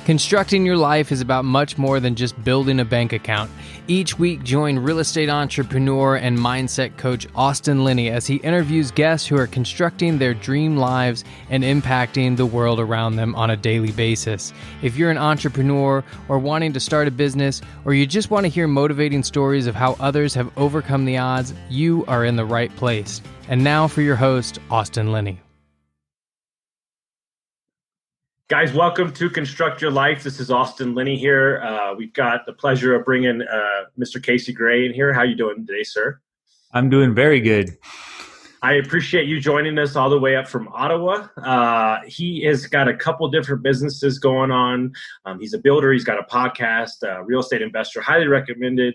Constructing your life is about much more than just building a bank account. Each week, join real estate entrepreneur and mindset coach Austin Linney as he interviews guests who are constructing their dream lives and impacting the world around them on a daily basis. If you're an entrepreneur or wanting to start a business, or you just want to hear motivating stories of how others have overcome the odds, you are in the right place. And now for your host, Austin Linney. Guys, welcome to Construct Your Life. This is Austin Linney here. We've got the pleasure of bringing Mr. Casey Gray in here. How are you doing today, sir? I'm doing very good. I appreciate you joining us all the way up from Ottawa. He has got a couple different businesses going on. He's a builder. He's got a podcast, real estate investor, highly recommended.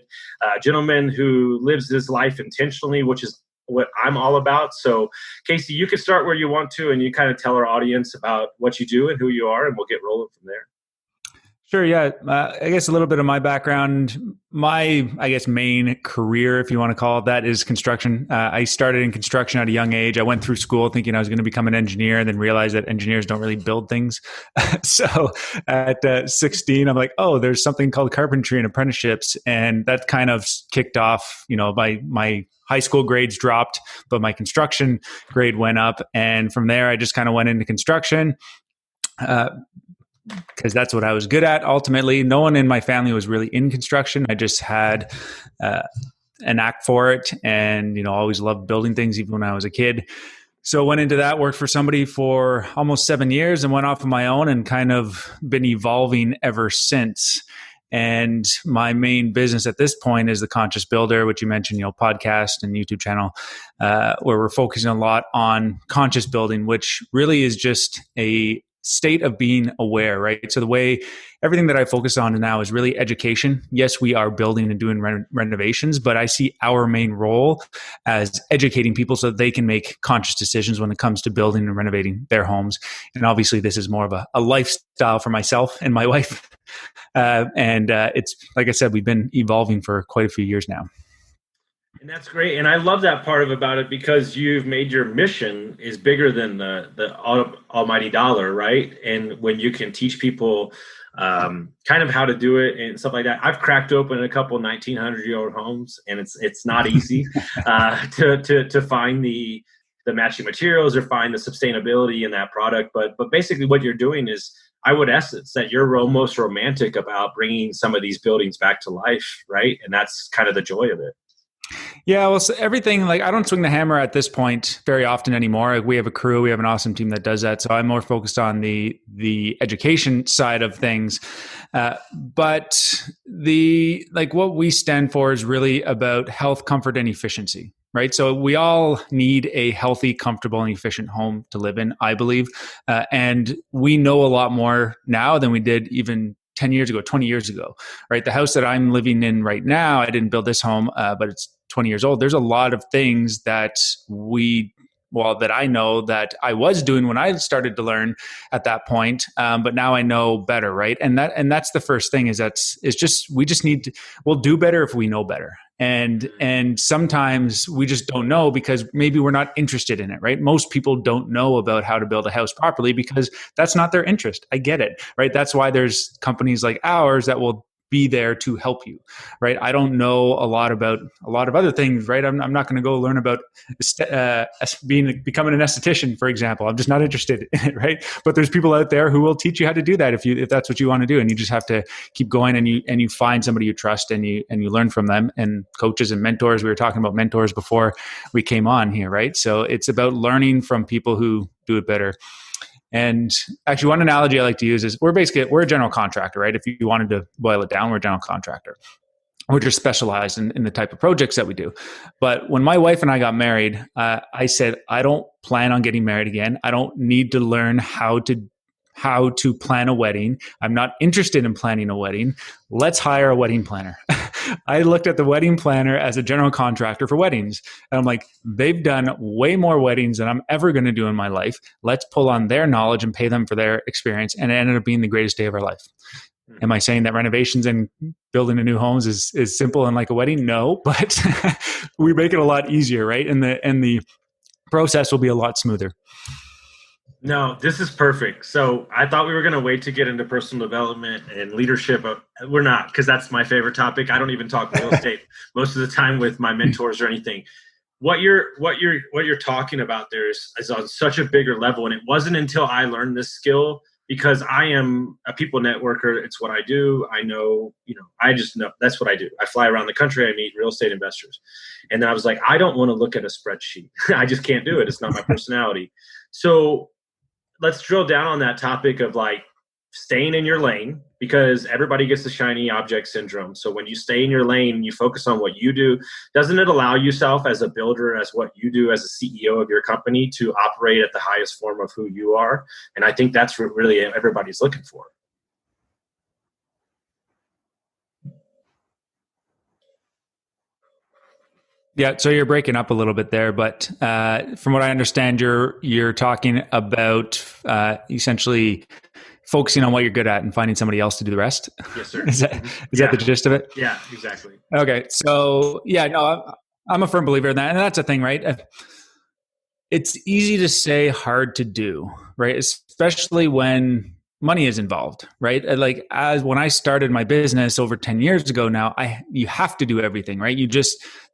Gentleman who lives his life intentionally, which is what I'm all about. So Casey, you can start where you want to, and you kind of tell our audience about what you do and who you are, and we'll get rolling from there. Sure. Yeah. I guess a little bit of my background, my main career, if you want to call it that, is construction. I started in construction at a young age. I went through school thinking I was going to become an engineer, and then realized that engineers don't really build things. So at 16, I'm like, oh, there's something called carpentry and apprenticeships. And that kind of kicked off, my high school grades dropped, but my construction grade went up. And from there, I just kind of went into construction because that's what I was good at. Ultimately, no one in my family was really in construction. I just had an knack for it, and always loved building things even when I was a kid. So went into that, worked for somebody for almost 7 years, and went off on my own, and kind of been evolving ever since. And my main business at this point is the Conscious Builder, which you mentioned, podcast and YouTube channel, where we're focusing a lot on conscious building, which really is just a state of being aware, right? So the way everything that I focus on now is really education. Yes, we are building and doing renovations, but I see our main role as educating people so that they can make conscious decisions when it comes to building and renovating their homes. And obviously this is more of a lifestyle for myself and my wife. It's, like I said, we've been evolving for quite a few years now. And that's great. And I love that part about it, because you've made your mission is bigger than the almighty dollar, right? And when you can teach people kind of how to do it and stuff like that. I've cracked open a couple 1900-year-old homes, and it's not easy to find the matching materials or find the sustainability in that product. But basically what you're doing is, I would essence that you're almost romantic about bringing some of these buildings back to life, right? And that's kind of the joy of it. Yeah, well, so everything, I don't swing the hammer at this point very often anymore. We have a crew, we have an awesome team that does that. So I'm more focused on the education side of things. But what we stand for is really about health, comfort, and efficiency, right? So we all need a healthy, comfortable, and efficient home to live in, I believe. And we know a lot more now than we did even 10 years ago, 20 years ago, right? The house that I'm living in right now, I didn't build this home, but it's 20 years old. There's a lot of things that that I know that I was doing when I started to learn at that point. But now I know better, right? And that's the first thing we'll do better if we know better. And sometimes we just don't know because maybe we're not interested in it, right? Most people don't know about how to build a house properly because that's not their interest. I get it, right? That's why there's companies like ours that will be there to help you, right? I don't know a lot about a lot of other things, right? I'm not going to go learn about becoming an esthetician, for example. I'm just not interested in it, right? But there's people out there who will teach you how to do that if that's what you want to do, and you just have to keep going, and you find somebody you trust, and you learn from them. And coaches and mentors. We were talking about mentors before we came on here, right? So it's about learning from people who do it better. And actually, one analogy I like to use is we're a general contractor, right? If you wanted to boil it down, we're a general contractor. We're just specialized in the type of projects that we do. But when my wife and I got married, I said, I don't plan on getting married again. I don't need to learn how to plan a wedding. I'm not interested in planning a wedding. Let's hire a wedding planner. I looked at the wedding planner as a general contractor for weddings. And I'm like, they've done way more weddings than I'm ever going to do in my life. Let's pull on their knowledge and pay them for their experience. And it ended up being the greatest day of our life. Am I saying that renovations and building a new homes is simple and like a wedding? No, but we make it a lot easier, right? And the process will be a lot smoother. No, this is perfect. So I thought we were going to wait to get into personal development and leadership. But we're not, because that's my favorite topic. I don't even talk real estate most of the time with my mentors or anything. What you're talking about there is on such a bigger level. And it wasn't until I learned this skill, because I am a people networker. It's what I do. I know, I just know that's what I do. I fly around the country. I meet real estate investors. And then I was like, I don't want to look at a spreadsheet. I just can't do it. It's not my personality. So let's drill down on that topic of like staying in your lane, because everybody gets the shiny object syndrome. So when you stay in your lane, you focus on what you do. Doesn't it allow yourself as a builder, as what you do as a CEO of your company, to operate at the highest form of who you are? And I think that's what really everybody's looking for. Yeah, so you're breaking up a little bit there, but from what I understand, you're talking about essentially focusing on what you're good at and finding somebody else to do the rest. Yes, sir. Is that the gist of it? Yeah, exactly. Okay, so yeah, no, I'm a firm believer in that, and that's the thing, right? It's easy to say, hard to do, right? Especially when money is involved, right? Like as when I started my business over 10 years ago now, you have to do everything, right?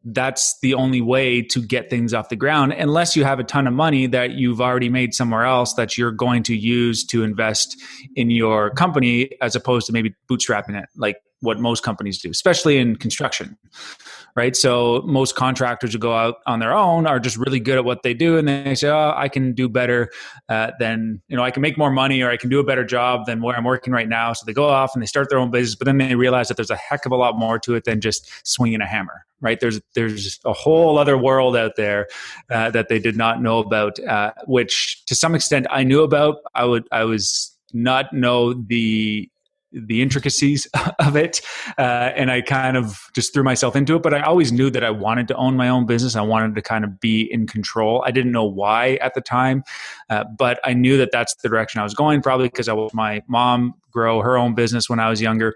That's the only way to get things off the ground, unless you have a ton of money that you've already made somewhere else that you're going to use to invest in your company, as opposed to maybe bootstrapping it, like what most companies do, especially in construction. Right. So most contractors who go out on their own are just really good at what they do. And they say, oh, I can do better than, I can make more money, or I can do a better job than where I'm working right now. So they go off and they start their own business, but then they realize that there's a heck of a lot more to it than just swinging a hammer. Right. There's a whole other world out there that they did not know about, which to some extent I knew about. I was not know the intricacies of it. And I kind of just threw myself into it, but I always knew that I wanted to own my own business. I wanted to kind of be in control. I didn't know why at the time, but I knew that that's the direction I was going, probably because I watched my mom grow her own business when I was younger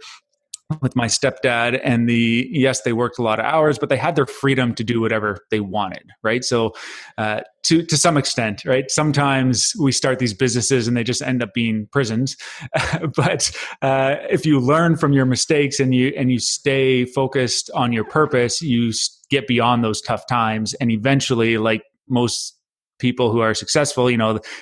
with my stepdad. And yes, they worked a lot of hours, but they had their freedom to do whatever they wanted. Right. So, to some extent, right. Sometimes we start these businesses and they just end up being prisons. But, if you learn from your mistakes and you stay focused on your purpose, you get beyond those tough times. And eventually, like most people who are successful,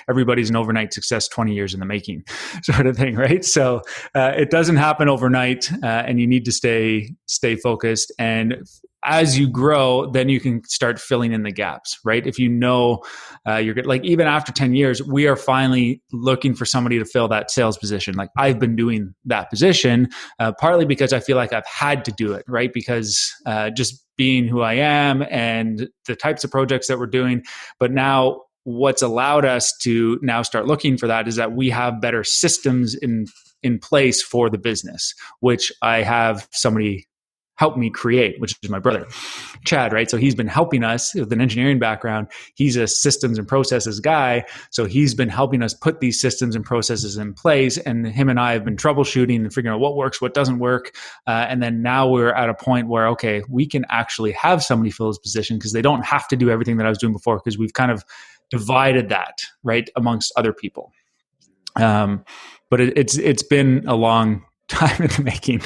everybody's an overnight success, 20 years in the making sort of thing. Right. So, it doesn't happen overnight, and you need to stay focused. And as you grow, then you can start filling in the gaps, right? If you're good, like even after 10 years, we are finally looking for somebody to fill that sales position. Like I've been doing that position, partly because I feel like I've had to do it, right? Because just being who I am and the types of projects that we're doing. But now what's allowed us to now start looking for that is that we have better systems in place for the business, which I have somebody help me create, which is my brother, Chad, right? So he's been helping us with an engineering background. He's a systems and processes guy. So he's been helping us put these systems and processes in place. And him and I have been troubleshooting and figuring out what works, what doesn't work. And then now we're at a point where, okay, we can actually have somebody fill his position because they don't have to do everything that I was doing before, because we've kind of divided that, right, amongst other people. But it's been a long time in the making.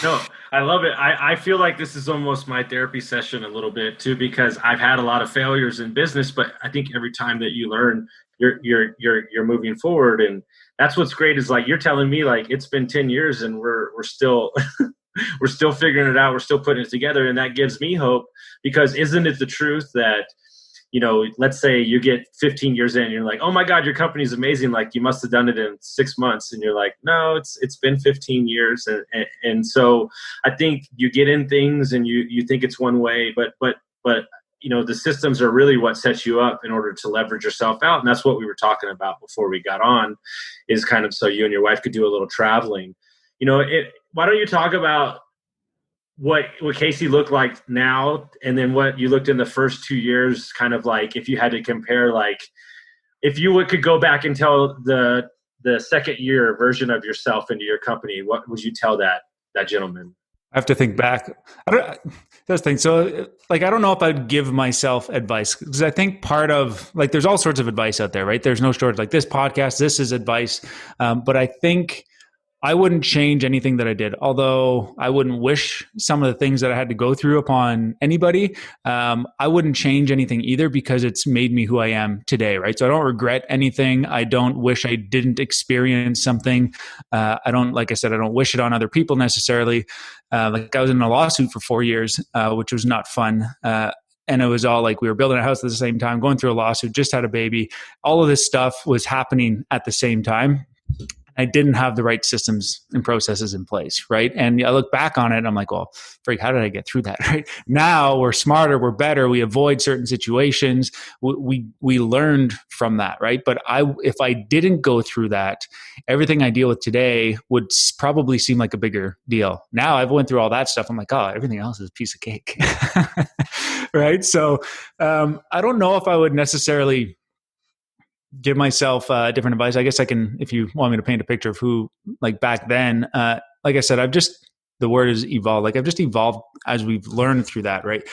No, I love it. I feel like this is almost my therapy session a little bit too, because I've had a lot of failures in business, but I think every time that you learn, you're moving forward. And that's what's great is like, you're telling me like, it's been 10 years and we're still, we're still figuring it out. We're still putting it together. And that gives me hope, because isn't it the truth that, let's say you get 15 years in and you're like, oh my God, your company's amazing. Like you must have done it in 6 months. And you're like, no, it's been 15 years. And so I think you get in things and you think it's one way, but the systems are really what sets you up in order to leverage yourself out. And that's what we were talking about before we got on, is kind of so you and your wife could do a little traveling. Why don't you talk about what Casey looked like now, and then what you looked in the first 2 years, kind of like if you had to compare, like if you could go back and tell the second year version of yourself into your company, what would you tell that gentleman? I have to think back. I don't, that's the thing. So, like, I don't know if I'd give myself advice because I think part of like, there's all sorts of advice out there, right? There's no shortage. Like this podcast, this is advice, but I think I wouldn't change anything that I did, although I wouldn't wish some of the things that I had to go through upon anybody. I wouldn't change anything either because it's made me who I am today, right? So I don't regret anything. I don't wish I didn't experience something. I don't, like I said, I don't wish it on other people necessarily. Like I was in a lawsuit for 4 years, which was not fun. And it was all like we were building a house at the same time, going through a lawsuit, just had a baby. All of this stuff was happening at the same time. I didn't have the right systems and processes in place, right? And I look back on it and I'm like, well, freak, how did I get through that, right? Now we're smarter, we're better, we avoid certain situations. We learned from that, right? But if I didn't go through that, everything I deal with today would probably seem like a bigger deal. Now I've went through all that stuff. I'm like, oh, everything else is a piece of cake, right? So I don't know if I would necessarily give myself different advice. I guess I can, if you want me to paint a picture of who, like back then, like I said, the word is evolved. Like I've just evolved as we've learned through that, right?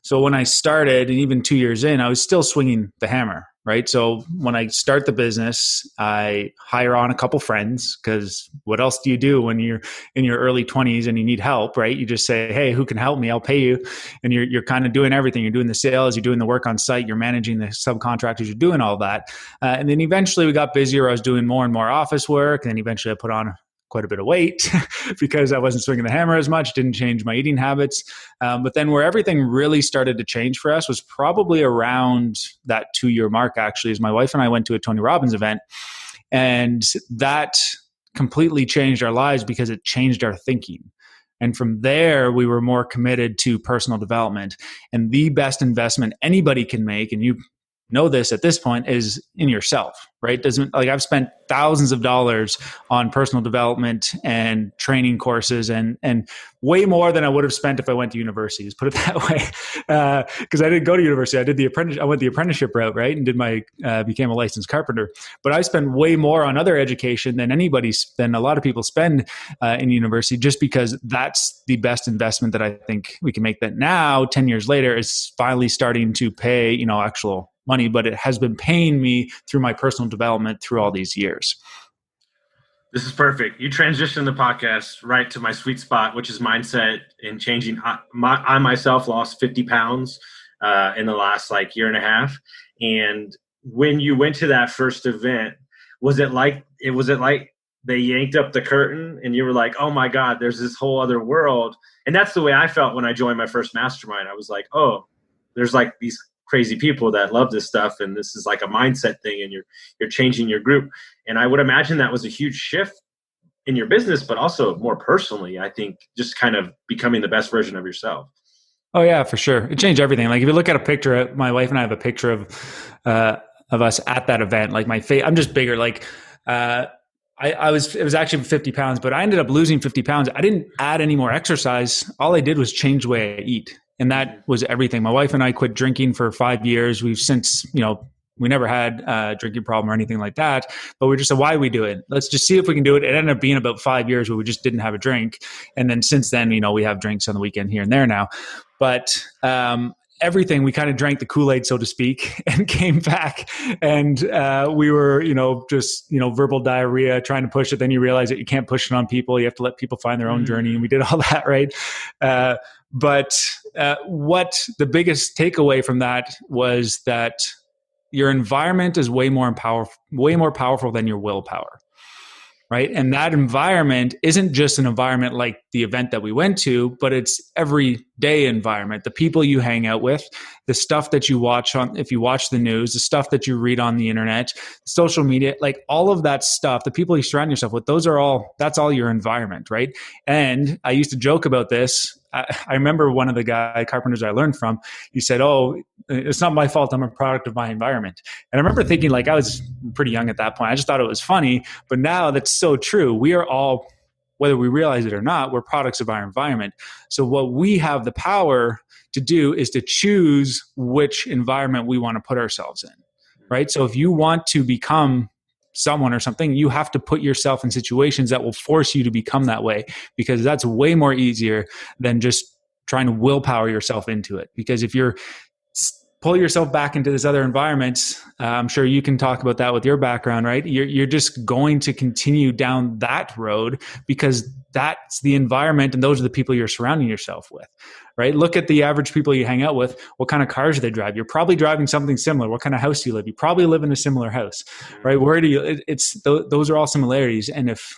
So when I started, and even 2 years in, I was still swinging the hammer, right? So when I start the business, I hire on a couple friends because what else do you do when you're in your early 20s and you need help, right? You just say, hey, who can help me? I'll pay you. And you're kind of doing everything. You're doing the sales, you're doing the work on site, you're managing the subcontractors, you're doing all that. And then eventually we got busier. I was doing more and more office work. And then eventually I put on quite a bit of weight because I wasn't swinging the hammer as much, didn't change my eating habits. But then where everything really started to change for us was probably around that 2-year mark, actually, as my wife and I went to a Tony Robbins event. And that completely changed our lives because it changed our thinking. And from there, we were more committed to personal development. And the best investment anybody can make, and you know this at this point, is in yourself, right? I've spent thousands of dollars on personal development and training courses and way more than I would have spent if I went to university, let's put it that way. Because I didn't go to university. I went the apprenticeship route, right? And became a licensed carpenter. But I spent way more on other education than a lot of people spend in university, just because that's the best investment that I think we can make. That now, 10 years later, is finally starting to pay, actual money, but it has been paying me through my personal development through all these years. This is perfect. You transitioned the podcast right to my sweet spot, which is mindset and changing. I myself lost 50 pounds in the last year and a half. And when you went to that first event, was it like they yanked up the curtain and you were like, oh my God, there's this whole other world? And that's the way I felt when I joined my first mastermind. I was like, oh, there's these crazy people that love this stuff, and this is like a mindset thing, and you're changing your group. And I would imagine that was a huge shift in your business, but also more personally, I think, just kind of becoming the best version of yourself. Oh yeah, for sure. It changed everything. Like if you look at a picture, my wife and I have a picture of us at that event. Like my face, I'm just bigger. It was actually 50 pounds, but I ended up losing 50 pounds. I didn't add any more exercise. All I did was change the way I eat. And that was everything. My wife and I quit drinking for 5 years. We've since, we never had a drinking problem or anything like that, but we just said, why do we do it? Let's just see if we can do it. It ended up being about 5 years where we just didn't have a drink. And then since then, we have drinks on the weekend here and there now. But everything, we kind of drank the Kool-Aid, so to speak, and came back. And we were, verbal diarrhea, trying to push it. Then you realize that you can't push it on people. You have to let people find their own journey. And we did all that, right? But what the biggest takeaway from that was that your environment is way more powerful than your willpower, right? And that environment isn't just an environment like the event that we went to, but it's everyday environment. The people you hang out with, the stuff that you watch if you watch the news, the stuff that you read on the internet, social media, like all of that stuff, the people you surround yourself with, that's all your environment, right? And I used to joke about this. I remember one of the carpenters I learned from, he said, oh, it's not my fault. I'm a product of my environment. And I remember thinking, I was pretty young at that point. I just thought it was funny. But now that's so true. We are all, whether we realize it or not, we're products of our environment. So what we have the power to do is to choose which environment we want to put ourselves in, right? So if you want to become someone or something, you have to put yourself in situations that will force you to become that way, because that's way more easier than just trying to willpower yourself into it. Because if you're pull yourself back into this other environment, I'm sure you can talk about that with your background, right? You're just going to continue down that road because that's the environment and those are the people you're surrounding yourself with, right? Look at the average people you hang out with. What kind of cars do they drive? You're probably driving something similar. What kind of house do you live? You probably live in a similar house, right? Where do you, those are all similarities. And if,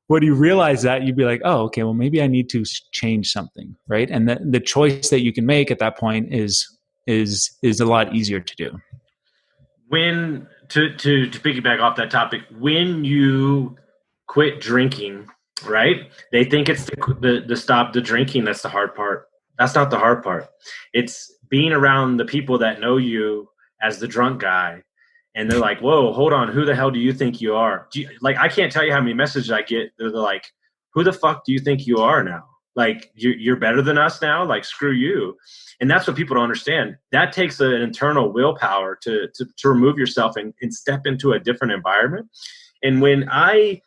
when you realize that, you'd be like, oh, okay, well, maybe I need to change something, right? And the choice that you can make at that point is a lot easier to do. When to piggyback off that topic, when you quit drinking, right? They think it's the stop the drinking that's the hard part. That's not the hard part. It's being around the people that know you as the drunk guy, and they're like, "Whoa, hold on, who the hell do you think you are?" Like, I can't tell you how many messages I get. They're like, "Who the fuck do you think you are now? Like, you're better than us now? Like, screw you." And that's what people don't understand. That takes an internal willpower to remove yourself and step into a different environment. And when I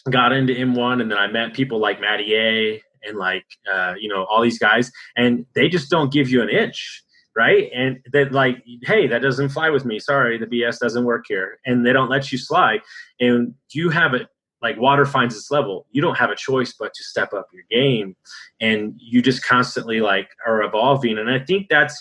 got into M1 and then I met people like Matty A and like, all these guys, and they just don't give you an inch, right? And they're like, hey, that doesn't fly with me. Sorry, the BS doesn't work here. And they don't let you slide. And you have it. Like water finds its level. You don't have a choice but to step up your game, and you just constantly like are evolving. And I think that's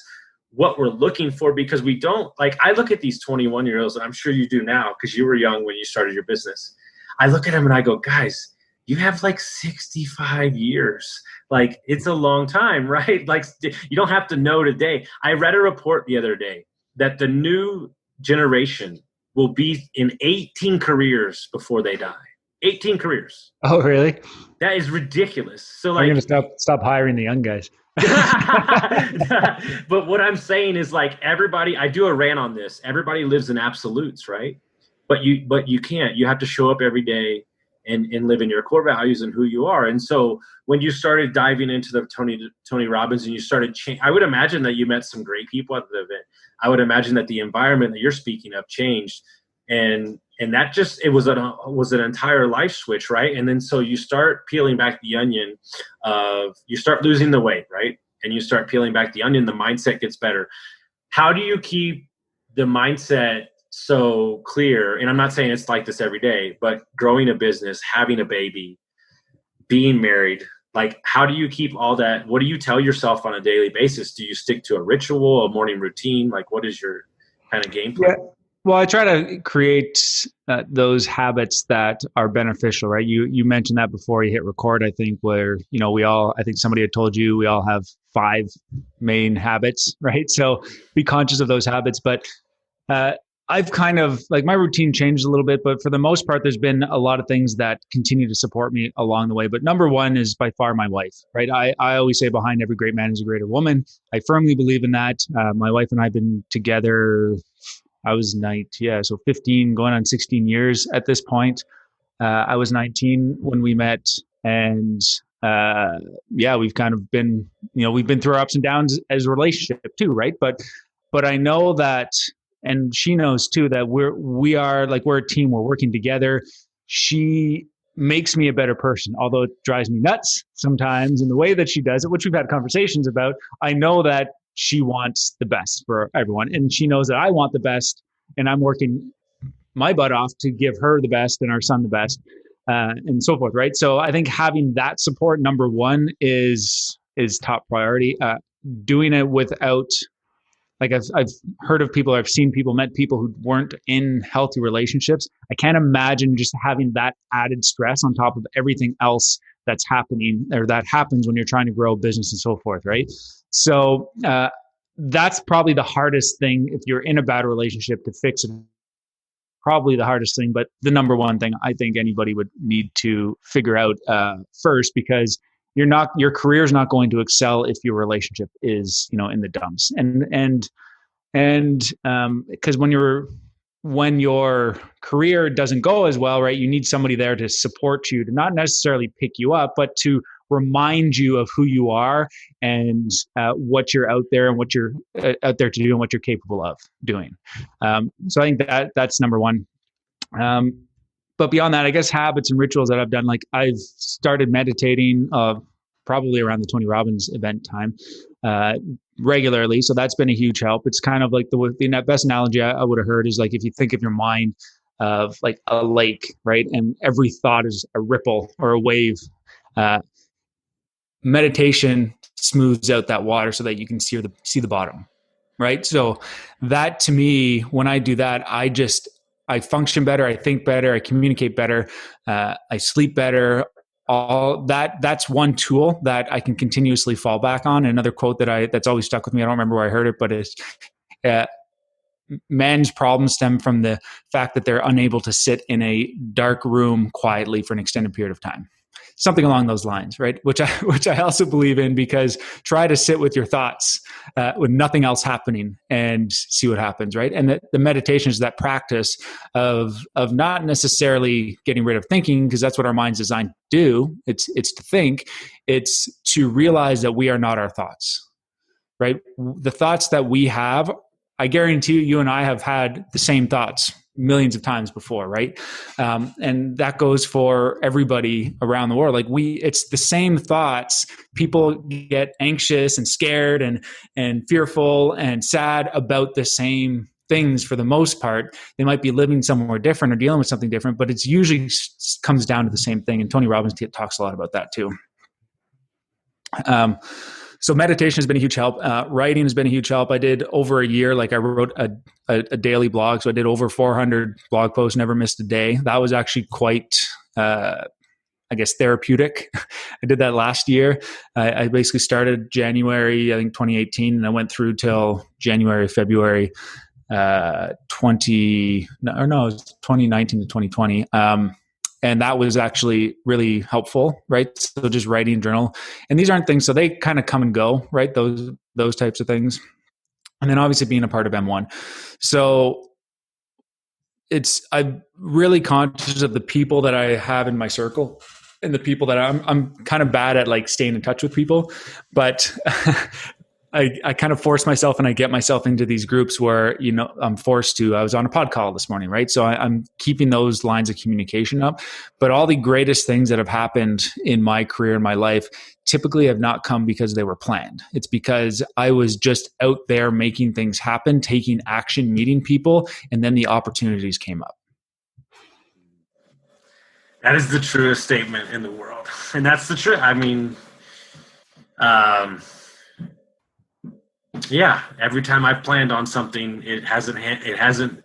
what we're looking for, because we don't like, I look at these 21-year-olds, and I'm sure you do now because you were young when you started your business. I look at them and I go, guys, you have like 65 years. Like, it's a long time, right? Like, you don't have to know today. I read a report the other day that the new generation will be in 18 careers before they die. 18 careers. Oh, really? That is ridiculous. So like, I'm going to stop hiring the young guys. But what I'm saying is, like, everybody, I do a rant on this. Everybody lives in absolutes, right? But you can't. You have to show up every day and live in your core values and who you are. And so when you started diving into the Tony Robbins and you started I would imagine that you met some great people at the event. I would imagine that the environment that you're speaking of changed. And that just, it was an entire life switch, right? And then so you start peeling back the onion you start losing the weight, right? And you start peeling back the onion, the mindset gets better. How do you keep the mindset so clear? And I'm not saying it's like this every day, but growing a business, having a baby, being married, like, how do you keep all that? What do you tell yourself on a daily basis? Do you stick to a ritual, a morning routine? Like, what is your kind of game plan? Yeah. Well, I try to create those habits that are beneficial, right? You mentioned that before you hit record, I think, where, I think somebody had told you we all have 5 main habits, right? So be conscious of those habits. But I've kind of, like, my routine changed a little bit, but for the most part, there's been a lot of things that continue to support me along the way. But number one is by far my wife, right? I always say behind every great man is a greater woman. I firmly believe in that. My wife and I have been together, I was 19, so 15, going on 16 years at this point. I was 19 when we met, and we've kind of been, we've been through our ups and downs as a relationship too, right? But I know that, and she knows too, that we're a team. We're working together. She makes me a better person, although it drives me nuts sometimes in the way that she does it, which we've had conversations about. I know that she wants the best for everyone, and she knows that I want the best, and I'm working my butt off to give her the best and our son the best, and so forth, right? So I think having that support, number one, is top priority. Doing it without, like, I've heard of people, I've seen people, met people who weren't in healthy relationships. I can't imagine just having that added stress on top of everything else that's happening, or that happens when you're trying to grow a business and so forth, right? So that's probably the hardest thing if you're in a bad relationship to fix it. Probably the hardest thing, but the number one thing I think anybody would need to figure out first, because your career is not going to excel if your relationship is, in the dumps. And because when your career doesn't go as well, right, you need somebody there to support you, to not necessarily pick you up, but to remind you of who you are and what you're out there and what you're out there to do and what you're capable of doing. So I think that's number one. But beyond that, I guess habits and rituals that I've done, like I've started meditating probably around the Tony Robbins event time regularly. So that's been a huge help. It's kind of like the best analogy I would have heard is like if you think of your mind of like a lake, right? And every thought is a ripple or a wave. Meditation smooths out that water so that you can see the bottom, right? So that to me, when I do that, I function better, I think better, I communicate better, I sleep better. All that's one tool that I can continuously fall back on. Another quote that's always stuck with me, I don't remember where I heard it, but it's man's problems stem from the fact that they're unable to sit in a dark room quietly for an extended period of time. Something along those lines, right? Which I also believe in, because try to sit with your thoughts with nothing else happening and see what happens, right? And the meditation is that practice of not necessarily getting rid of thinking, because that's what our mind's designed to do. It's to think. It's to realize that we are not our thoughts, right? The thoughts that we have, I guarantee you and I have had the same thoughts millions of times before, right? And that goes for everybody around the world. Like it's the same thoughts. People get anxious and scared and fearful and sad about the same things for the most part. They might be living somewhere different or dealing with something different, but it's usually comes down to the same thing. And Tony Robbins talks a lot about that too. So meditation has been a huge help. Writing has been a huge help. I did over a year, like I wrote a daily blog. So I did over 400 blog posts, never missed a day. That was actually quite, I guess, therapeutic. I did that last year. I basically started January, I think 2018, and I went through till February 2019 to 2020. And that was actually really helpful, right? So just writing a journal. And these aren't things, so they kind of come and go, right? Those types of things. And then obviously being a part of M1. So I'm really conscious of the people that I have in my circle and the people that I'm kind of bad at like staying in touch with people, but I kind of force myself and I get myself into these groups where, I'm forced to. I was on a pod call this morning, right? So I'm keeping those lines of communication up. But all the greatest things that have happened in my career, in my life, typically have not come because they were planned. It's because I was just out there making things happen, taking action, meeting people, and then the opportunities came up. That is the truest statement in the world. And that's the truth. I mean, yeah, every time I've planned on something, it hasn't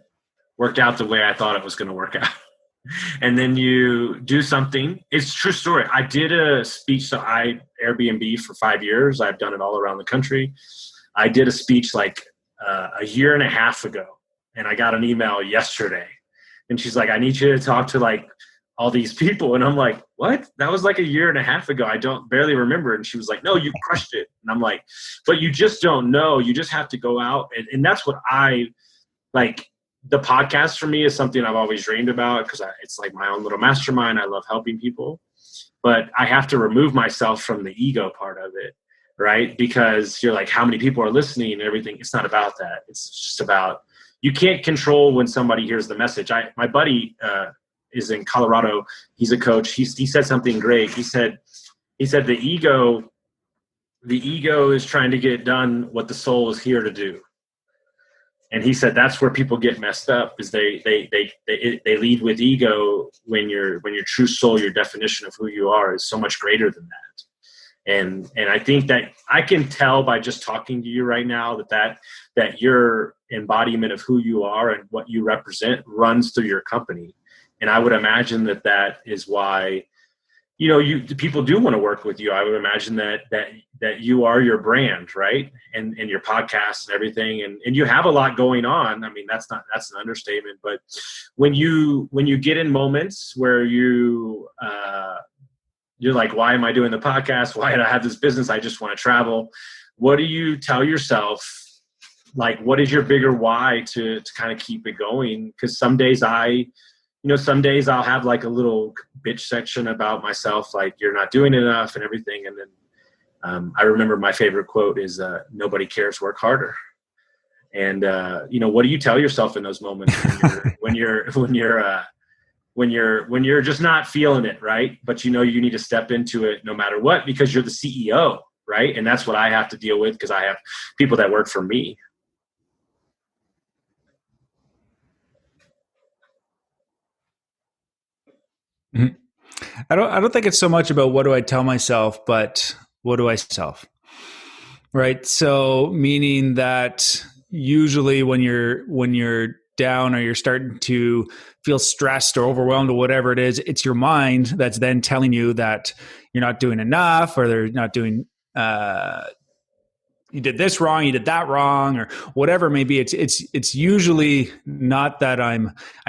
worked out the way I thought it was going to work out. And then you do something. It's a true story. I did a speech. So I Airbnb for 5 years. I've done it all around the country. I did a speech like a year and a half ago, and I got an email yesterday. And she's like, I need you to talk to like all these people. And I'm like, what? That was like a year and a half ago. I barely remember. And she was like, no, you crushed it. And I'm like, but you just don't know. You just have to go out. And that's what I like. The podcast for me is something I've always dreamed about because it's like my own little mastermind. I love helping people, but I have to remove myself from the ego part of it. Right. Because you're like, how many people are listening and everything. It's not about that. It's just about, you can't control when somebody hears the message. My buddy, is in Colorado. He's a coach. He said something great. He said the ego is trying to get done what the soul is here to do. And he said that's where people get messed up is they lead with ego when your true soul, your definition of who you are is so much greater than that. And I think that I can tell by just talking to you right now that your embodiment of who you are and what you represent runs through your company. And I would imagine that is why, the people do want to work with you. I would imagine that you are your brand, right? And your podcast and everything. And you have a lot going on. I mean, that's an understatement. But when you get in moments where you're like, why am I doing the podcast? Why did I have this business? I just want to travel. What do you tell yourself? Like, what is your bigger why to kind of keep it going? Because some days some days I'll have like a little bitch section about myself, like you're not doing enough and everything. And then I remember my favorite quote is nobody cares, work harder. And what do you tell yourself in those moments when you're when you're just not feeling it, right? But you know you need to step into it no matter what because you're the CEO, right? And that's what I have to deal with because I have people that work for me. Mm-hmm. I don't think it's so much about what do I tell myself, but what do I self? Right. So meaning that usually when you're down or you're starting to feel stressed or overwhelmed or whatever it is, it's your mind that's then telling you that you're not doing enough or they're not doing you did this wrong, you did that wrong, or whatever it may be. It's usually not that I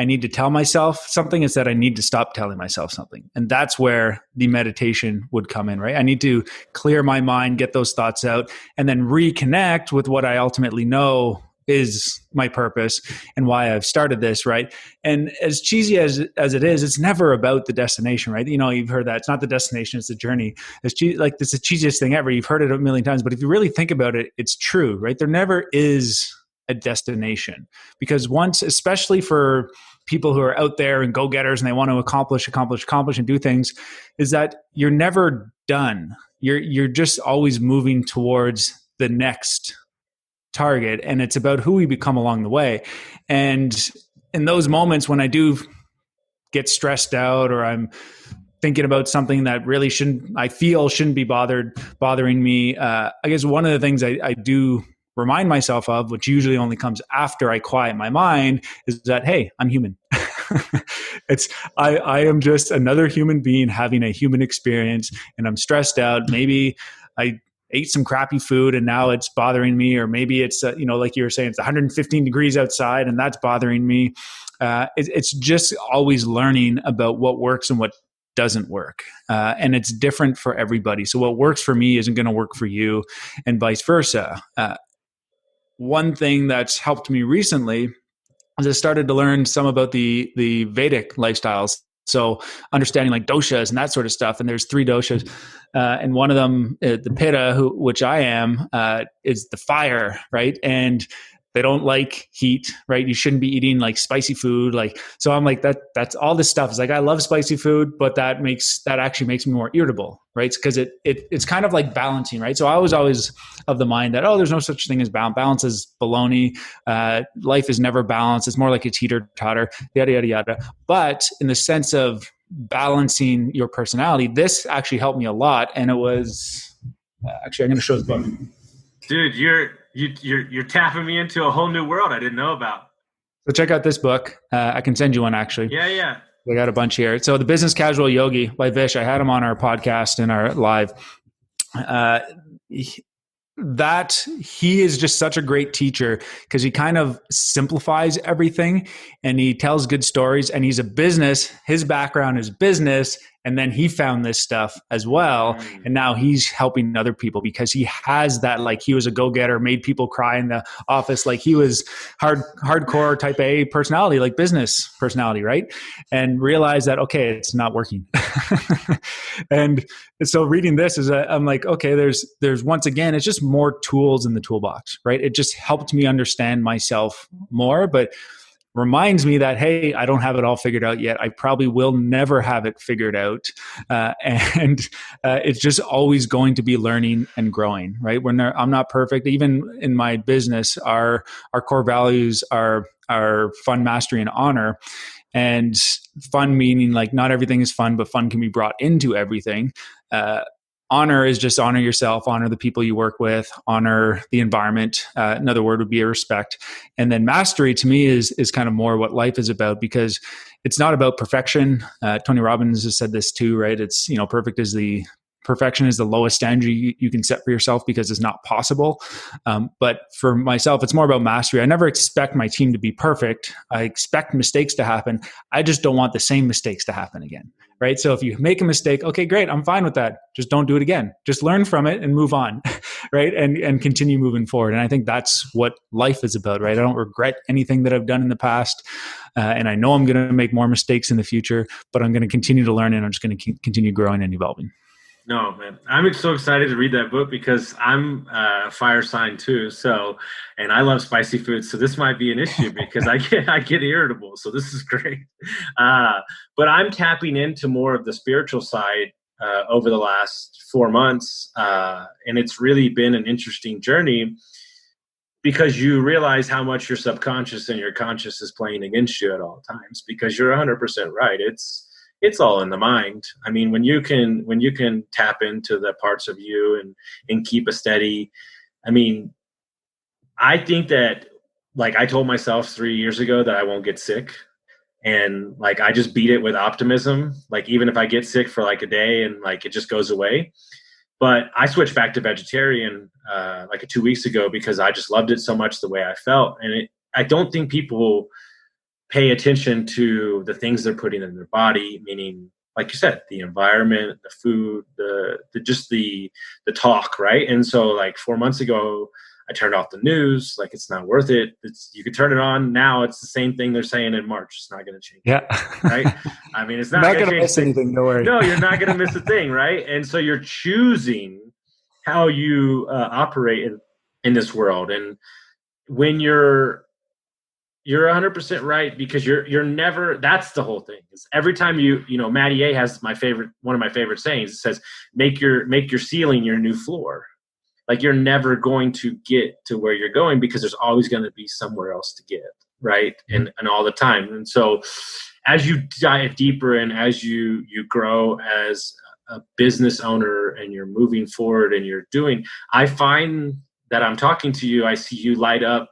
need to tell myself something, it's that I need to stop telling myself something. And that's where the meditation would come in, right? I need to clear my mind, get those thoughts out, and then reconnect with what I ultimately know is my purpose and why I've started this, right? And as cheesy as it is, it's never about the destination, right? You know, you've heard that it's not the destination, it's the journey. It's like this is the cheesiest thing ever. You've heard it a million times, but if you really think about it, it's true, right? There never is a destination because once, especially for people who are out there and go-getters and they want to accomplish and do things, is that you're never done. You're just always moving towards the next target, and it's about who we become along the way. And in those moments when I do get stressed out or I'm thinking about something that really shouldn't be bothering me, I guess one of the things I do remind myself of, which usually only comes after I quiet my mind, is that, hey, I'm human. I am just another human being having a human experience, and I'm stressed out. Maybe I ate some crappy food and now it's bothering me, or maybe it's like you were saying, it's 115 degrees outside and that's bothering me. It's just always learning about what works and what doesn't work, and it's different for everybody. So what works for me isn't going to work for you, and vice versa. One thing that's helped me recently is I started to learn some about the Vedic lifestyles. So understanding like doshas and that sort of stuff. And there's 3 doshas. And one of them, the pitta, which I am, is the fire, right? And they don't like heat, right? You shouldn't be eating like spicy food. So I'm like, that's all this stuff. It's like, I love spicy food, but that actually makes me more irritable, right? Because it's kind of like balancing, right? So I was always of the mind that, there's no such thing as balance. Balance is baloney. Life is never balanced. It's more like a teeter-totter, yada, yada, yada. But in the sense of balancing your personality, this actually helped me a lot. And it was, actually, I'm going to show this book. Dude, you're tapping me into a whole new world I didn't know about. So check out this book. I can send you one, actually. Yeah. We got a bunch here. So The Business Casual Yogi by Vish. I had him on our podcast and our live. That he is just such a great teacher because he kind of simplifies everything and he tells good stories, and his background is business. And then he found this stuff as well. And now he's helping other people because he has that, like he was a go-getter, made people cry in the office. Like he was hardcore type A personality, like business personality, right? And realized that, okay, it's not working. And so reading this I'm like, okay, there's once again, it's just more tools in the toolbox, right? It just helped me understand myself more, but reminds me that, hey, I don't have it all figured out yet. I probably will never have it figured out. And it's just always going to be learning and growing, right? I'm not perfect. Even in my business, our core values are fun, mastery, and honor. And fun meaning like not everything is fun, but fun can be brought into everything. Honor is just honor yourself, honor the people you work with, honor the environment. Another word would be a respect. And then mastery to me is kind of more what life is about, because it's not about perfection. Tony Robbins has said this too, right? It's, perfection is the lowest standard you can set for yourself because it's not possible. But for myself, it's more about mastery. I never expect my team to be perfect. I expect mistakes to happen. I just don't want the same mistakes to happen again, right? So if you make a mistake, okay, great, I'm fine with that. Just don't do it again. Just learn from it and move on, right? And continue moving forward. And I think that's what life is about, right? I don't regret anything that I've done in the past. And I know I'm going to make more mistakes in the future, but I'm going to continue to learn and I'm just going to continue growing and evolving. No, man. I'm so excited to read that book because I'm a fire sign too. So, and I love spicy food. So this might be an issue because I get irritable. So this is great. Uh, but I'm tapping into more of the spiritual side over the last 4 months, and it's really been an interesting journey because you realize how much your subconscious and your conscious is playing against you at all times. Because you're 100% right. It's all in the mind. I mean, when you can tap into the parts of you and keep a steady. I mean, I think that, like, I told myself 3 years ago that I won't get sick, and like I just beat it with optimism. Like, even if I get sick for like a day and like it just goes away. But I switched back to vegetarian like 2 weeks ago because I just loved it so much the way I felt, and I don't think people pay attention to the things they're putting in their body, meaning, like you said, the environment, the food, the talk, right? And so, like 4 months ago, I turned off the news. Like, it's not worth it. You could turn it on now. It's the same thing they're saying in March. It's not going to change. Yeah. Right. I mean, it's not going to change miss anything. Don't worry. No, you're not going to miss a thing. Right. And so you're choosing how you operate in this world. And when you're 100% right, because you're never, that's the whole thing. Is every time Matty A has one of my favorite sayings. It says, make your ceiling your new floor. Like, you're never going to get to where you're going because there's always going to be somewhere else to get, right? And all the time. And so as you dive deeper and as you grow as a business owner and you're moving forward and I find that I'm talking to you, I see you light up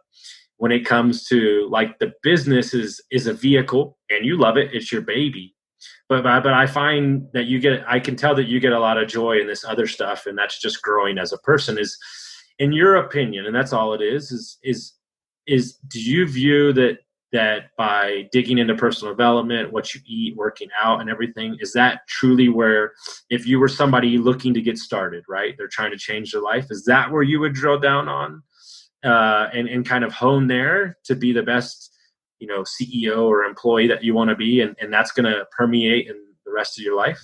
when it comes to, like, the business is a vehicle and you love it. It's your baby. But I find that I can tell that you get a lot of joy in this other stuff, and that's just growing as a person. Is, in your opinion, and that's all it is do you view that by digging into personal development, what you eat, working out and everything, is that truly where, if you were somebody looking to get started, right, they're trying to change their life, is that where you would drill down on and kind of hone there to be the best CEO or employee that you want to be, and that's going to permeate in the rest of your life?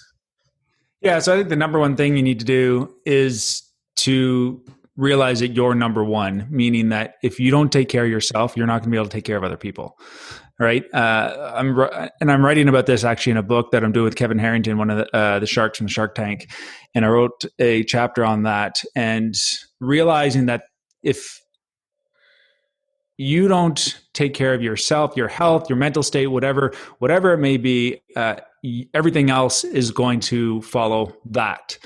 Yeah. So I think the number one thing you need to do is to realize that you're number one, meaning that if you don't take care of yourself, you're not going to be able to take care of other people. Right. I'm writing about this actually in a book that I'm doing with Kevin Harrington, one of the sharks from the Shark Tank. And I wrote a chapter on that, and realizing that if you don't take care of yourself, your health, your mental state, whatever it may be, everything else is going to follow that.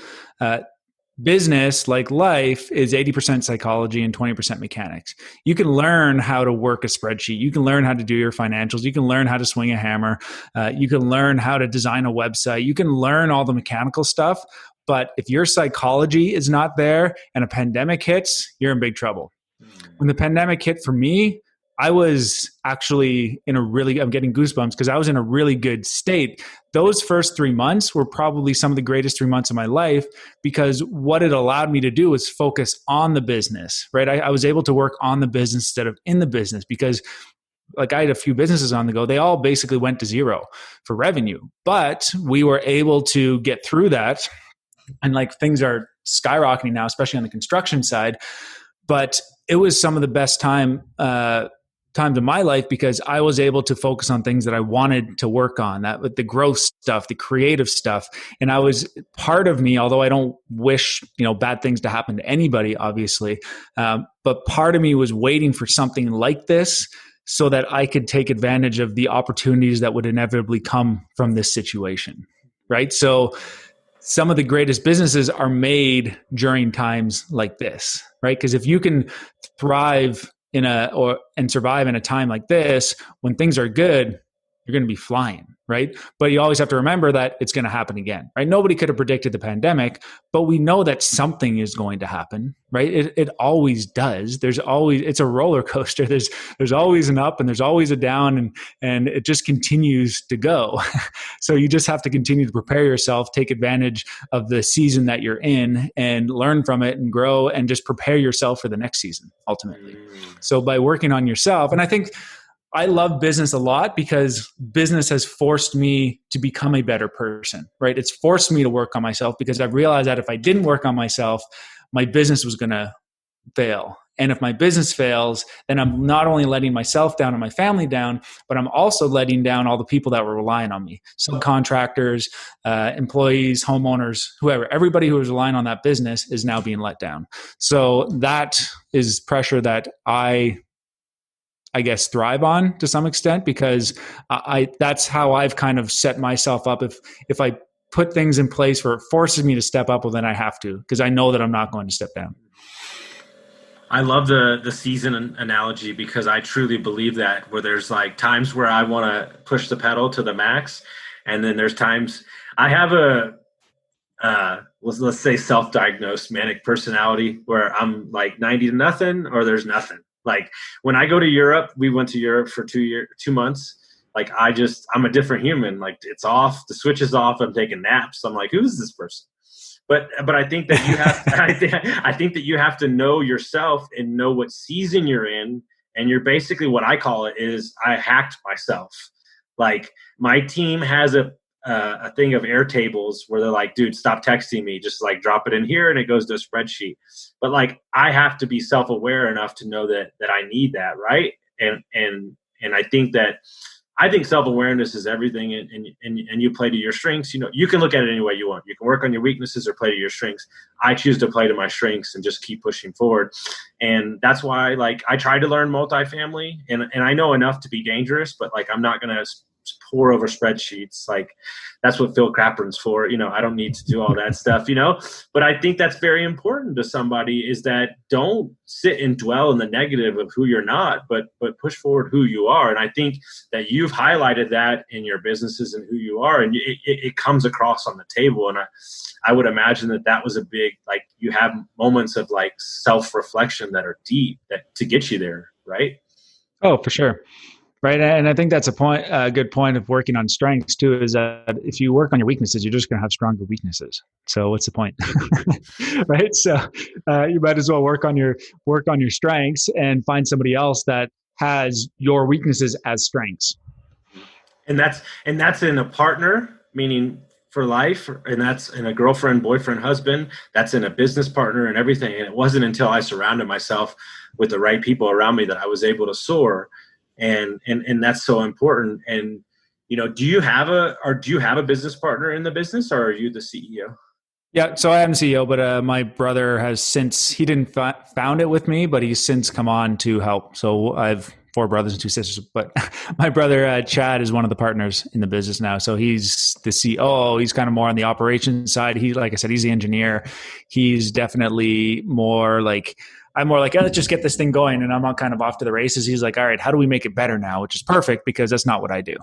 Business, like life, is 80% psychology and 20% mechanics. You can learn how to work a spreadsheet. You can learn how to do your financials. You can learn how to swing a hammer. You can learn how to design a website. You can learn all the mechanical stuff. But if your psychology is not there and a pandemic hits, you're in big trouble. When the pandemic hit for me, I was actually I'm getting goosebumps because I was in a really good state. Those first 3 months were probably some of the greatest 3 months of my life, because what it allowed me to do was focus on the business, right? I was able to work on the business instead of in the business, because, like, I had a few businesses on the go. They all basically went to zero for revenue, but we were able to get through that. And, like, things are skyrocketing now, especially on the construction side. But it was some of the best times of my life, because I was able to focus on things that I wanted to work on, that with the growth stuff, the creative stuff. And I was, part of me, although I don't wish, bad things to happen to anybody, obviously, but part of me was waiting for something like this so that I could take advantage of the opportunities that would inevitably come from this situation. Right. So some of the greatest businesses are made during times like this, right? Because if you can thrive and survive in a time like this, when things are good, you're going to be flying, right? But you always have to remember that it's going to happen again, right? Nobody could have predicted the pandemic, but we know that something is going to happen, right? It always does. It's a roller coaster. There's always an up and there's always a down, and it just continues to go. So you just have to continue to prepare yourself, take advantage of the season that you're in, and learn from it and grow, and just prepare yourself for the next season ultimately. So by working on yourself, and I think I love business a lot because business has forced me to become a better person, right? It's forced me to work on myself because I've realized that if I didn't work on myself, my business was going to fail. And if my business fails, then I'm not only letting myself down and my family down, but I'm also letting down all the people that were relying on me. Subcontractors, employees, homeowners, whoever, everybody who was relying on that business is now being let down. So that is pressure that I guess thrive on to some extent, because that's how I've kind of set myself up. If I put things in place where it forces me to step up, well, then I have to, because I know that I'm not going to step down. I love the season analogy, because I truly believe that, where there's like times where I want to push the pedal to the max, and then there's times I have a let's say self-diagnosed manic personality where I'm like 90 to nothing, or there's nothing. Like when I go to Europe, we went to Europe for 2 months. Like I'm a different human. Like it's off, the switch is off. I'm taking naps. I'm like, who is this person? But I think that you have I think that you have to know yourself and know what season you're in. And you're basically, what I call it is, I hacked myself. Like my team has a thing of Airtables where they're like, dude, stop texting me. Just like drop it in here and it goes to a spreadsheet. But like I have to be self-aware enough to know that I need that, right? And I think self-awareness is everything, and you play to your strengths. You know, you can look at it any way you want. You can work on your weaknesses or play to your strengths. I choose to play to my strengths and just keep pushing forward. And that's why, like, I try to learn multifamily, and I know enough to be dangerous, but like, I'm not going to pour over spreadsheets. Like, that's what Phil Crapern's for. You know, I don't need to do all that stuff, you know, but I think that's very important to somebody, is that don't sit and dwell in the negative of who you're not, but push forward who you are. And I think that you've highlighted that in your businesses and who you are, and it comes across on the table. And I would imagine that was a big, like, you have moments of like self-reflection that are deep, that to get you there, right? Oh, for sure. Right. And I think that's a good point of working on strengths too, is that if you work on your weaknesses, you're just going to have stronger weaknesses. So what's the point? Right. So you might as well work on your strengths and find somebody else that has your weaknesses as strengths. And that's in a partner, meaning for life, and that's in a girlfriend, boyfriend, husband, that's in a business partner and everything. And it wasn't until I surrounded myself with the right people around me that I was able to soar. And that's so important. And, you know, do you have a business partner in the business, or are you the CEO? Yeah, so I am CEO, but my brother has since, he didn't found it with me, but he's since come on to help. So I have 4 brothers and 2 sisters, but my brother Chad is one of the partners in the business now. So he's the CEO. He's kind of more on the operations side. He, like I said, he's the engineer. He's definitely more like, I'm more like, let's just get this thing going, and I'm kind of off to the races. He's like, all right, how do we make it better now? Which is perfect, because that's not what I do,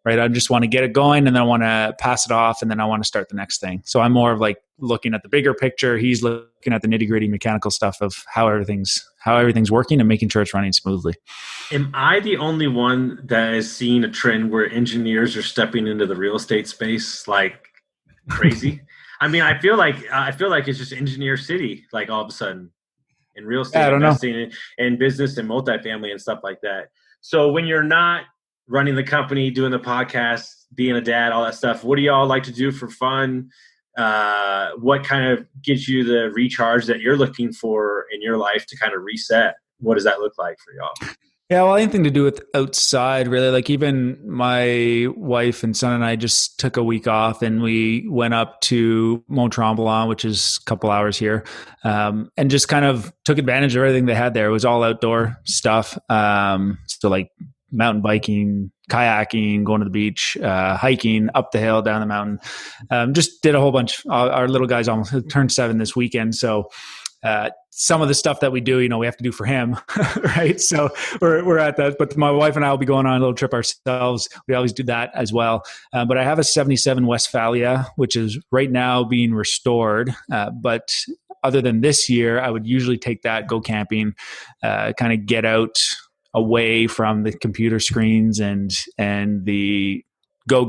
right? I just want to get it going, and then I want to pass it off, and then I want to start the next thing. So I'm more of like looking at the bigger picture. He's looking at the nitty gritty mechanical stuff of how everything's working and making sure it's running smoothly. Am I the only one that has seen a trend where engineers are stepping into the real estate space like crazy? I mean, I feel like it's just engineer city, like all of a sudden. In real estate, investing in business and multifamily and stuff like that. So when you're not running the company, doing the podcast, being a dad, all that stuff, what do y'all like to do for fun? What kind of gives you the recharge that you're looking for in your life to kind of reset? What does that look like for y'all? Yeah, well, anything to do with outside, really. Like even my wife and son and I just took a week off, and we went up to Mont Tremblant, which is a couple hours here, and just kind of took advantage of everything they had there. It was all outdoor stuff. So like mountain biking, kayaking, going to the beach, hiking up the hill, down the mountain. Just did a whole bunch. Our little guy's almost turned 7 this weekend, so some of the stuff that we do, you know, we have to do for him, right? So we're at that. But my wife and I will be going on a little trip ourselves. We always do that as well. But I have a 77 Westphalia, which is right now being restored. But other than this year, I would usually take that, go camping, kind of get out away from the computer screens and the go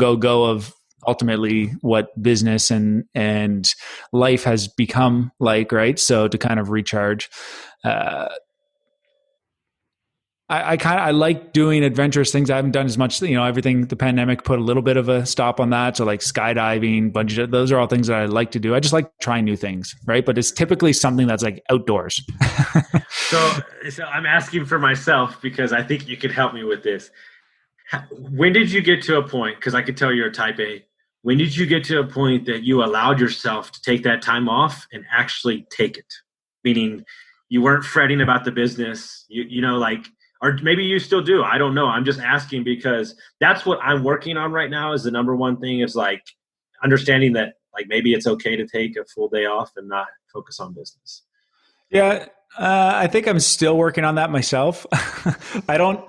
of ultimately what business and life has become like, right? So to kind of recharge. I like doing adventurous things. I haven't done as much, everything, the pandemic put a little bit of a stop on that. So like skydiving, bungee, those are all things that I like to do. I just like trying new things, right? But it's typically something that's like outdoors. So I'm asking for myself because I think you could help me with this. When did you get to a point, because I could tell you're a type A, when did you get to a point that you allowed yourself to take that time off and actually take it? Meaning you weren't fretting about the business, or maybe you still do. I don't know. I'm just asking because that's what I'm working on right now is the number one thing is like understanding that like maybe it's okay to take a full day off and not focus on business. Yeah. I think I'm still working on that myself. I don't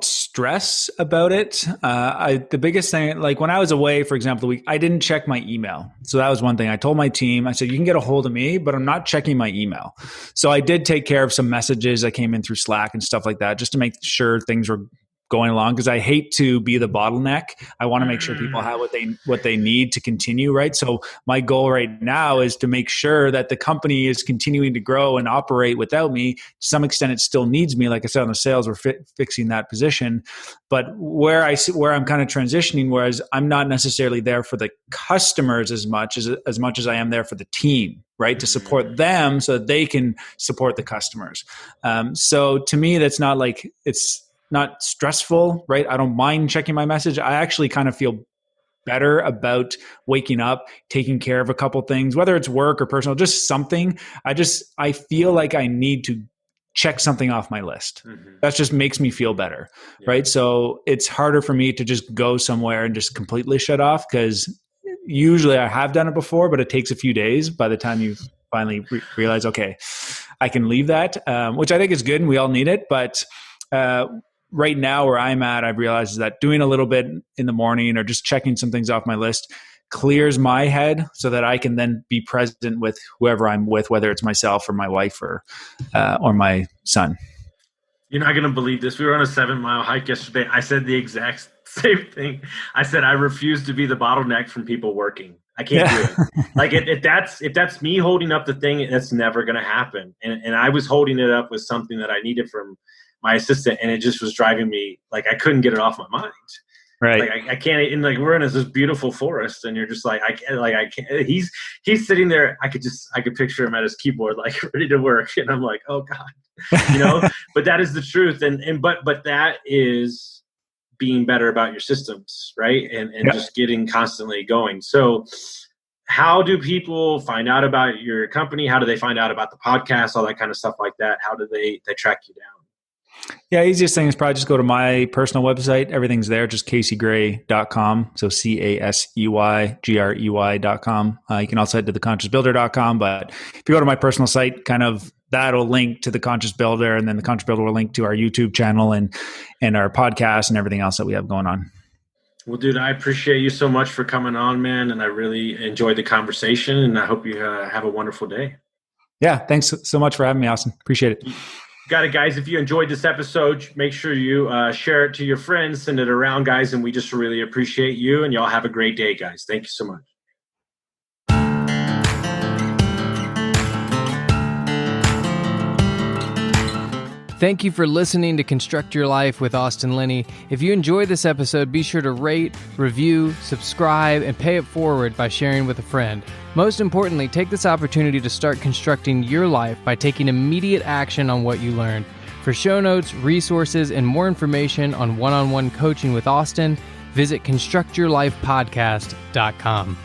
stress about it. The biggest thing, like when I was away, for example, I didn't check my email. So that was one thing. I told my team, I said, you can get a hold of me, but I'm not checking my email. So I did take care of some messages that came in through Slack and stuff like that, just to make sure things were going along, because I hate to be the bottleneck. I want to make sure people have what they need to continue, right? So my goal right now is to make sure that the company is continuing to grow and operate without me. To some extent, it still needs me. Like I said, on the sales, we're fixing that position. But where I'm kind of transitioning, whereas I'm not necessarily there for the customers as much as I am there for the team, right? To support them so that they can support the customers. So to me, that's not like it's not stressful, right? I don't mind checking my message. I actually kind of feel better about waking up, taking care of a couple things, whether it's work or personal, just something. I feel like I need to check something off my list. That just makes me feel better, right? So it's harder for me to just go somewhere and just completely shut off, because usually I have done it before, but it takes a few days by the time you finally realize, okay, I can leave that, which I think is good and we all need it. But right now where I'm at, I've realized is that doing a little bit in the morning or just checking some things off my list clears my head so that I can then be present with whoever I'm with, whether it's myself or my wife or my son. You're not going to believe this. We were on a 7-mile hike yesterday. I said the exact same thing. I said, I refuse to be the bottleneck from people working. I can't do it. Like if that's me holding up the thing, that's never going to happen. And I was holding it up with something that I needed from my assistant, and it just was driving me, like I couldn't get it off my mind. Right. Like I can't, and like we're in this beautiful forest, and you're just like, I can't. He's sitting there. I could picture him at his keyboard, like ready to work, and I'm like, oh God, But that is the truth, but that is being better about your systems, right? And just getting constantly going. So, how do people find out about your company? How do they find out about the podcast? All that kind of stuff like that. How do they track you down? Yeah, easiest thing is probably just go to my personal website. Everything's there, just CaseyGray.com. So CaseyGrey.com. You can also head to theconsciousbuilder.com. But if you go to my personal site, kind of that'll link to the Conscious Builder, and then the Conscious Builder will link to our YouTube channel and our podcast and everything else that we have going on. Well, dude, I appreciate you so much for coming on, man. And I really enjoyed the conversation, and I hope you have a wonderful day. Yeah, thanks so much for having me, Austin. Appreciate it. Got it, guys. If you enjoyed this episode, make sure you share it to your friends, send it around, guys. And we just really appreciate you. And y'all have a great day, guys. Thank you so much. Thank you for listening to Construct Your Life with Austin Linney. If you enjoyed this episode, be sure to rate, review, subscribe, and pay it forward by sharing with a friend. Most importantly, take this opportunity to start constructing your life by taking immediate action on what you learned. For show notes, resources, and more information on one-on-one coaching with Austin, visit constructyourlifepodcast.com.